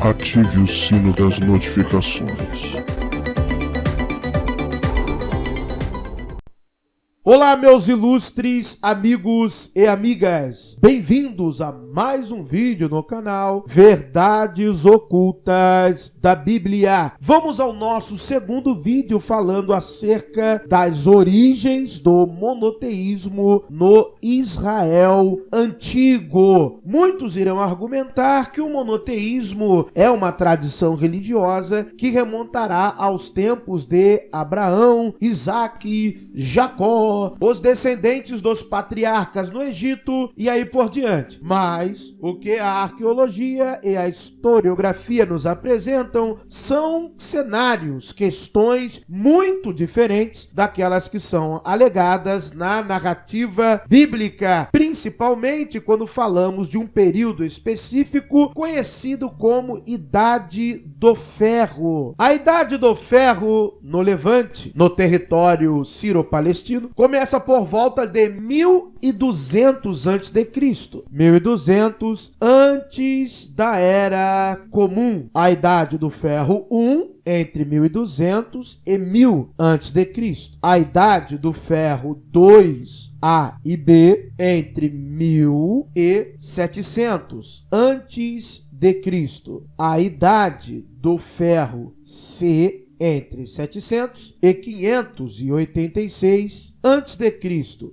ative o sino das notificações. Olá, meus ilustres amigos e amigas, bem-vindos a mais um vídeo no canal Verdades Ocultas da Bíblia. Vamos ao nosso segundo vídeo falando acerca das origens do monoteísmo no Israel antigo. Muitos irão argumentar que o monoteísmo é uma tradição religiosa que remontará aos tempos de Abraão, Isaque, Jacó, os descendentes dos patriarcas no Egito e aí por diante. Mas o que a arqueologia e a historiografia nos apresentam são cenários, questões muito diferentes daquelas que são alegadas na narrativa bíblica, principalmente quando falamos de um período específico conhecido como Idade do Ferro. A Idade do Ferro no Levante, no território sírio-palestino, começa por volta de 1200 a.C. 1200 antes da Era Comum. A Idade do Ferro 1 entre 1200 e 1000 a.C. A Idade do Ferro 2 A e B entre 1700 a.C. A Idade do Ferro C entre 700 e 586 a.C.,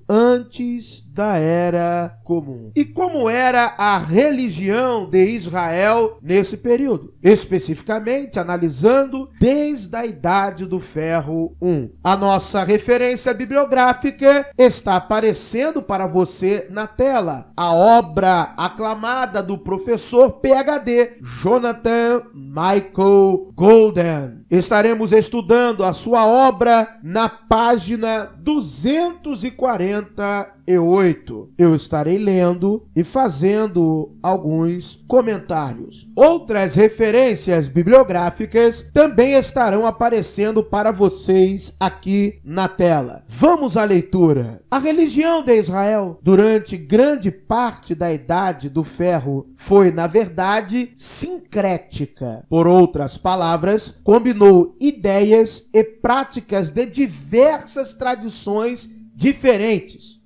antes da Era Comum. E como era a religião de Israel nesse período? Especificamente analisando desde a Idade do Ferro 1. A nossa referência bibliográfica está aparecendo para você na tela. A obra aclamada do professor PhD Jonathan Michael Golden. Estaremos estudando a sua obra na página 248. Eu estarei lendo e fazendo alguns comentários. Outras referências bibliográficas também estarão aparecendo para vocês aqui na tela. Vamos à leitura. A religião de Israel, durante grande parte da Idade do Ferro, foi, na verdade, sincrética. Por outras palavras, combinou ideias e práticas de diversas tradições diferentes.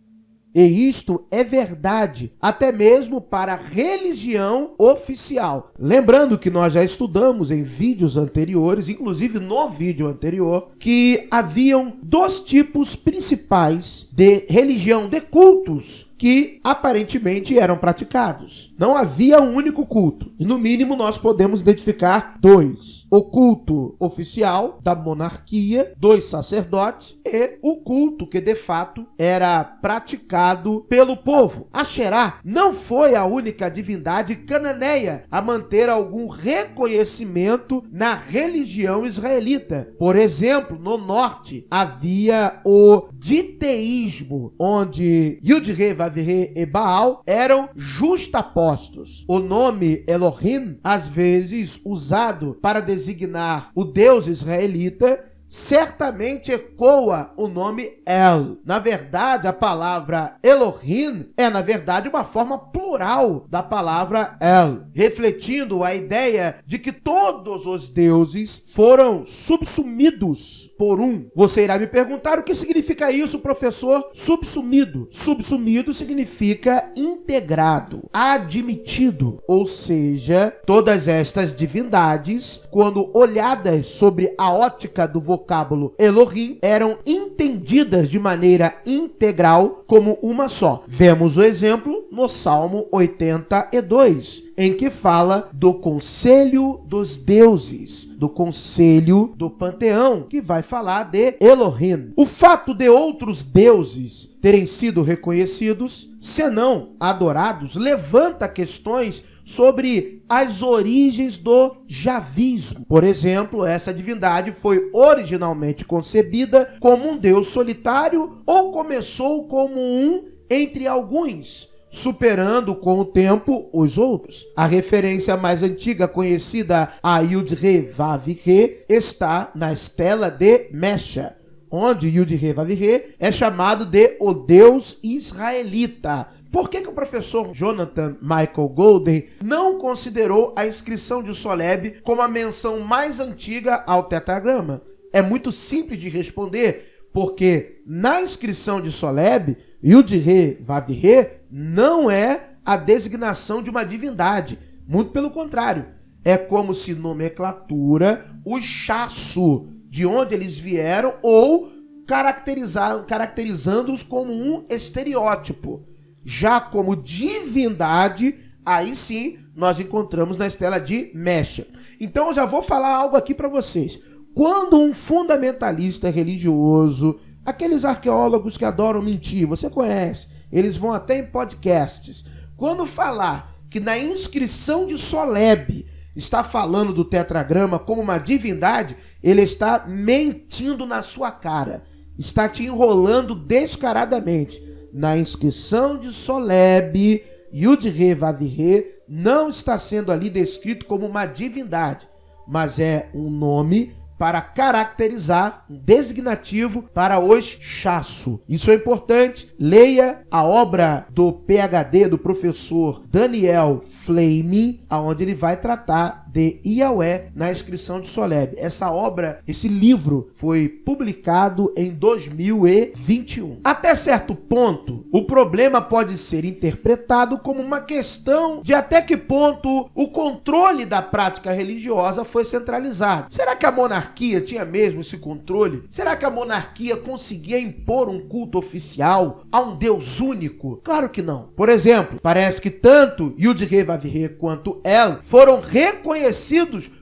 E isto é verdade, até mesmo para a religião oficial. Lembrando que nós já estudamos em vídeos anteriores, inclusive no vídeo anterior, que haviam dois tipos principais de religião, de cultos, que aparentemente eram praticados. Não havia um único culto. E no mínimo nós podemos identificar dois. O culto oficial da monarquia, dos sacerdotes, e o culto que de fato era praticado pelo povo. Asherá não foi a única divindade cananeia a manter algum reconhecimento na religião israelita. Por exemplo, no norte havia o diteísmo, onde Yud-He, Vav-He e Baal eram justapostos. O nome Elohim, às vezes usado para designar o Deus israelita, certamente ecoa o nome El. Na verdade, a palavra Elohim é, na verdade, uma forma plural da palavra El, refletindo a ideia de que todos os deuses foram subsumidos por um. Você irá me perguntar o que significa isso, professor? Subsumido. Subsumido significa integrado, admitido. Ou seja, todas estas divindades, quando olhadas sobre a ótica do vocábulo Elohim, eram entendidas de maneira integral como uma só. Vemos o exemplo no Salmo 82, em que fala do conselho dos deuses, do conselho do panteão, que vai falar de Elohim. O fato de outros deuses terem sido reconhecidos, senão adorados, levanta questões sobre as origens do javismo. Por exemplo, essa divindade foi originalmente concebida como um deus solitário ou começou como um entre alguns, superando com o tempo os outros. A referência mais antiga conhecida a Yud-He, Vav-He está na Estela de Mesha, onde Yud-Heh-Vav-Heh é chamado de o Deus israelita. Por que o professor Jonathan Michael Golden não considerou a inscrição de Soleb como a menção mais antiga ao tetragrama? É muito simples de responder, porque na inscrição de Soleb, Yud-Heh-Vav-Heh não é a designação de uma divindade. Muito pelo contrário. É como se nomenclatura o chaço de onde eles vieram ou caracterizando-os como um estereótipo. Já como divindade, aí sim nós encontramos na estela de Mecha. Então eu já vou falar algo aqui para vocês. Quando um fundamentalista religioso, aqueles arqueólogos que adoram mentir, você conhece, eles vão até em podcasts, quando falar que na inscrição de Soleb está falando do tetragrama como uma divindade, ele está mentindo na sua cara, está te enrolando descaradamente. Na inscrição de Soleb, Yud-Heh-Vav-Heh não está sendo ali descrito como uma divindade, mas é um nome para caracterizar um designativo para os chaço. Isso é importante. Leia a obra do PhD, do professor Daniel Flaming, onde ele vai tratar de Yahweh na inscrição de Soleb. Essa obra, esse livro, foi publicado em 2021. Até certo ponto, o problema pode ser interpretado como uma questão de até que ponto o controle da prática religiosa foi centralizado. Será que a monarquia tinha mesmo esse controle? Será que a monarquia conseguia impor um culto oficial a um Deus único? Claro que não. Por exemplo, parece que tanto Yud-Heh-Vav-Heh quanto El foram reconhecidos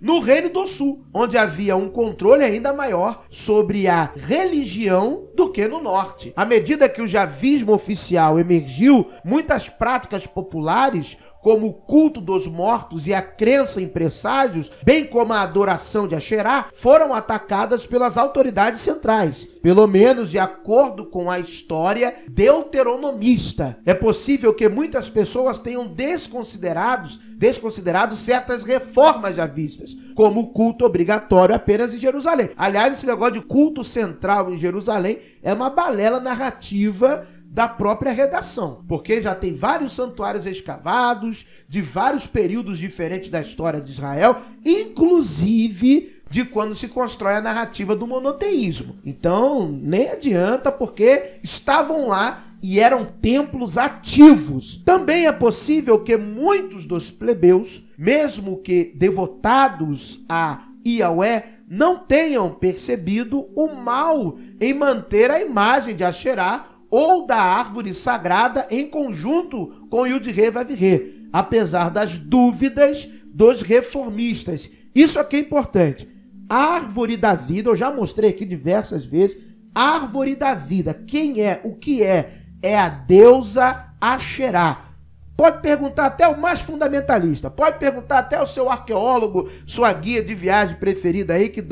no Reino do Sul, onde havia um controle ainda maior sobre a religião do que no norte. À medida que o javismo oficial emergiu, muitas práticas populares, como o culto dos mortos e a crença em presságios, bem como a adoração de Asherá, foram atacadas pelas autoridades centrais, pelo menos de acordo com a história deuteronomista. É possível que muitas pessoas tenham desconsiderado certas reformas javistas, como o culto obrigatório apenas em Jerusalém. Aliás, esse negócio de culto central em Jerusalém é uma balela narrativa da própria redação, porque já tem vários santuários escavados de vários períodos diferentes da história de Israel, inclusive de quando se constrói a narrativa do monoteísmo. Então, nem adianta, porque estavam lá e eram templos ativos. Também é possível que muitos dos plebeus, mesmo que devotados a Yahweh, não tenham percebido o mal em manter a imagem de Asherá ou da árvore sagrada em conjunto com Yud-Heh-Vav-Heh, apesar das dúvidas dos reformistas. Isso aqui é importante. A árvore da vida, eu já mostrei aqui diversas vezes, a árvore da vida, quem é, o que é? É a deusa Asherá. Pode perguntar até o mais fundamentalista, pode perguntar até o seu arqueólogo, sua guia de viagem preferida aí, que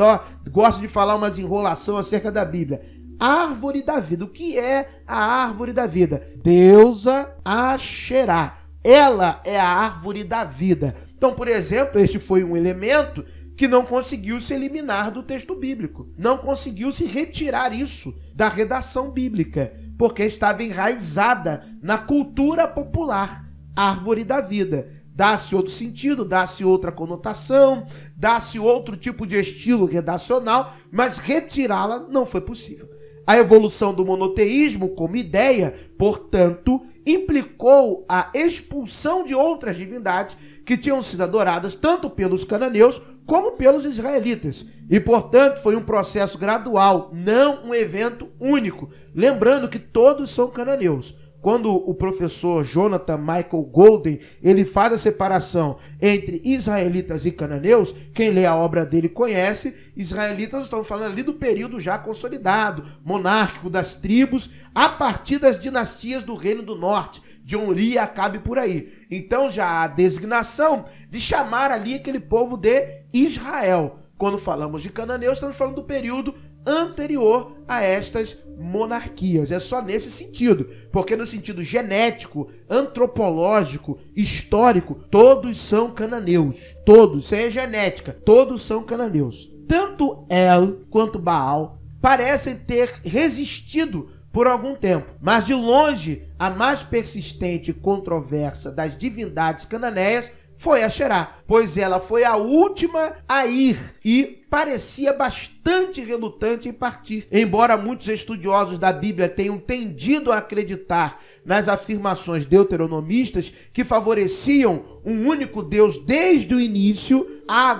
gosta de falar umas enrolação acerca da Bíblia. Árvore da vida. O que é a árvore da vida? Deusa Asherá. Ela é a árvore da vida. Então, por exemplo, este foi um elemento que não conseguiu se eliminar do texto bíblico. Não conseguiu se retirar isso da redação bíblica, porque estava enraizada na cultura popular. Árvore da vida. Dá-se outro sentido, dá-se outra conotação, dá-se outro tipo de estilo redacional, mas retirá-la não foi possível. A evolução do monoteísmo como ideia, portanto, implicou a expulsão de outras divindades que tinham sido adoradas tanto pelos cananeus como pelos israelitas. E, portanto, foi um processo gradual, não um evento único. Lembrando que todos são cananeus. Quando o professor Jonathan Michael Golden, ele faz a separação entre israelitas e cananeus, quem lê a obra dele conhece, israelitas estão falando ali do período já consolidado, monárquico das tribos, a partir das dinastias do Reino do Norte, de Onri e Acabe por aí. Então já há a designação de chamar ali aquele povo de Israel. Quando falamos de cananeus, estamos falando do período anterior a estas monarquias. É só nesse sentido, porque no sentido genético, antropológico, histórico, todos são cananeus. Todos, isso aí é genética, todos são cananeus. Tanto El quanto Baal parecem ter resistido por algum tempo. Mas de longe, a mais persistente e controversa das divindades cananeias foi Asherá, pois ela foi a última a ir e parecia bastante relutante em partir. Embora muitos estudiosos da Bíblia tenham tendido a acreditar nas afirmações deuteronomistas que favoreciam um único Deus desde o início, há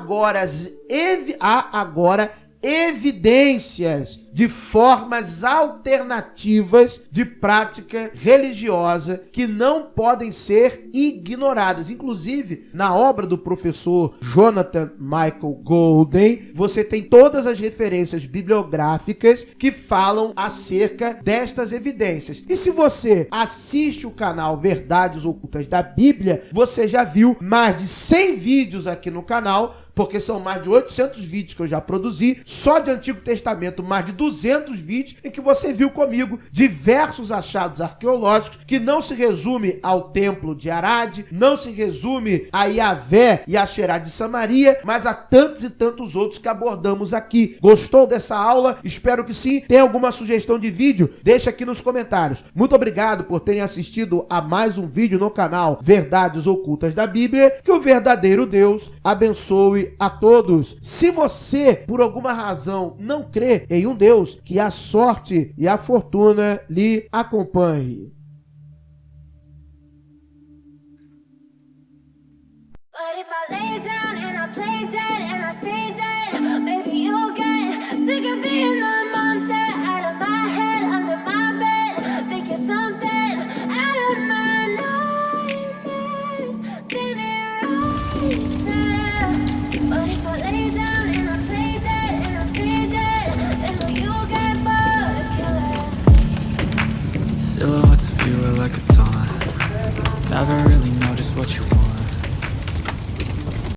agora evidências de formas alternativas de prática religiosa que não podem ser ignoradas. Inclusive, na obra do professor Jonathan Michael Golden, você tem todas as referências bibliográficas que falam acerca destas evidências. E se você assiste o canal Verdades Ocultas da Bíblia, você já viu mais de 100 vídeos aqui no canal, porque são mais de 800 vídeos que eu já produzi, só de Antigo Testamento, mais de 200 vídeos em que você viu comigo diversos achados arqueológicos que não se resume ao templo de Arad, não se resume a Yahvé e a Asherá de Samaria, mas a tantos e tantos outros que abordamos aqui. Gostou dessa aula? Espero que sim. Tem alguma sugestão de vídeo? Deixa aqui nos comentários. Muito obrigado por terem assistido a mais um vídeo no canal Verdades Ocultas da Bíblia. Que o verdadeiro Deus abençoe a todos. Se você, por alguma razão, não crê em um Deus, que a sorte e a fortuna lhe acompanhe. But if I lay down and I play dead and I stay dead, maybe you'll get sick of being the monster out of my head, under my bed. Think you're something out of my nightmares, standing right there. But if I lay down and I play dead and I stay dead, then will you get bored of killing? Silhouettes of you are like a taunt. Never really know just what you want.